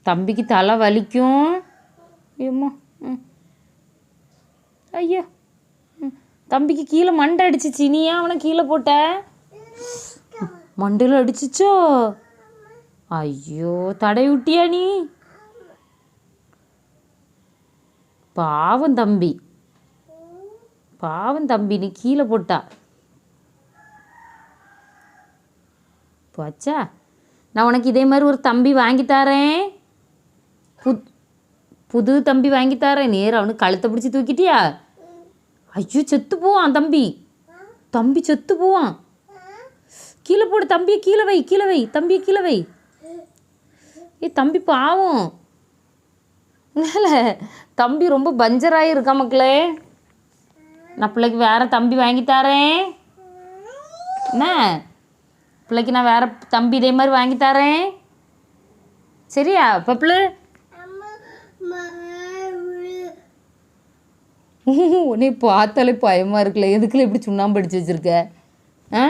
தம்பிக்கு தலை வலிக்கும். ஐயம்மா. ஐயோ. தம்பிக்கு கீழே மண்டை அடிச்சிச்சு. நீ ஏன் அவனை கீழே போட்ட? மண்டையில் அடிச்சிச்சோ? ஐயோ, தடை விட்டியா நீ? பாவம் தம்பி, பாவம் தம்பி, நீ கீழே போட்டா போச்சா. நான் உனக்கு இதே மாதிரி ஒரு தம்பி வாங்கித்தாரேன். புது தம்பி வாங்கித்தாரேன். நேரம் அவனுக்கு கழுத்தை பிடிச்சி தூக்கிட்டியா? ஐயோ, செத்து போவான் தம்பி. தம்பி செத்து போவான். கீழே போடு தம்பியை. கீழே வை, கீழே வை தம்பியை, கீழே வை. தம்பி பாவம். தம்பி ரொம்ப பஞ்சராகி இருக்கா மக்களே. நான் பிள்ளைக்கு வேறு தம்பி வாங்கித்தாரேன். என்ன பிள்ளைக்கு நான் வேறு தம்பி இதே மாதிரி வாங்கித்தாரேன். சரியா பப்பிளு? உன்னை பார்த்தாலே பயமாக இருக்குல்ல. எதுக்குள்ள இப்படி சுண்ணாம்பு அடிச்சு வச்சுருக்க? ஆ